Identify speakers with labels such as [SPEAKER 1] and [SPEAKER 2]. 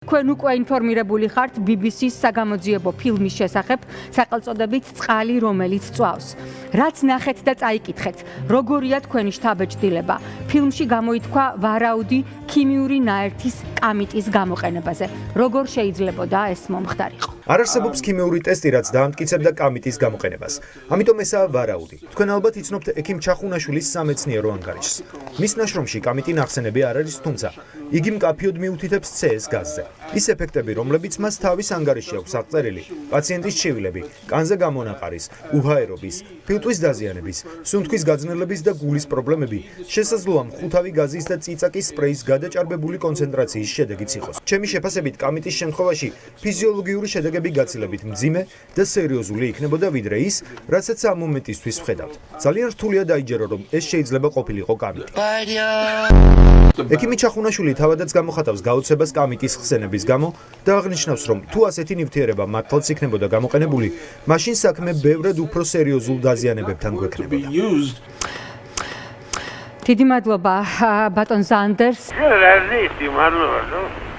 [SPEAKER 1] Თქვენ უკვე ინფორმირებული ხართ BBC-ს საგამოძიებო ფილმის შესახებ, სახელწოდებით წყალი, რომელიც წვავს. რაც ნახეთ და წაიკითხეთ, როგორია თქვენი შთაბეჭდილება. ფილმში გამოითქვა ვარაუდი ქიმიური ნაერთის კამიტის გამოყენებაზე. როგორ შეიძლებოდა ეს მომხდარიყო?
[SPEAKER 2] არ არსებობს ქიმიური ტესტი, რაც დაამტკიცებდა კამიტის გამოყენებას. ამიტომ ესაა ვარაუდი. თქვენ ალბათ იცნობთ ექიმ ჩახუნაშვილის სამეცნიერო ანგარიშს. მის ნაშრომში კამიტი ნახსენები არ არის, თუმცა იგი მკაფიოდ მიუთითებს CS გაზზე. ის ეფექტები, რომლებიც მას თავის ანგარიში აქვს აღწერილი, პაციენტის ჩივილები, კანზე გამონაყარის, უჰაერობის, ფილტვის დაზიანების, სუნთქვის გაძნელების და გულის პრობლემები, შესაძლოა მხუთავი გაზის და წიწაკის სპრეის გადაჭარბებული კონცენტრაციის შედეგიც იყოს. ჩემი შეფასებით, კამიტის შემთხვევაში ფიზიოლოგიური შედეგები გაცილებით მძიმე და სერიოზული იქნებოდა ვიდრე ის, რასაც ამ მომენტისთვის ვხედავთ. ძალიან რთულია დაიჯერო, რომ ეს შეიძლება ყოფილიყო კამიტი. ექიმი ჩახუნაშვილი თავადაც გამოხატავს გაოცებას კამიტის ხსენების გამო და აღნიშნავს, რომ თუ ასეთი ნივთიერება მართლაც იქნებოდა გამოყენებული, მაშინ საქმე ბევრად უფრო სერიოზულ დაზიანებებთან გვექნებოდა.
[SPEAKER 1] დიდი მადლობა ბატონ ზანდერს.
[SPEAKER 3] რა ზუსტი მადლობა.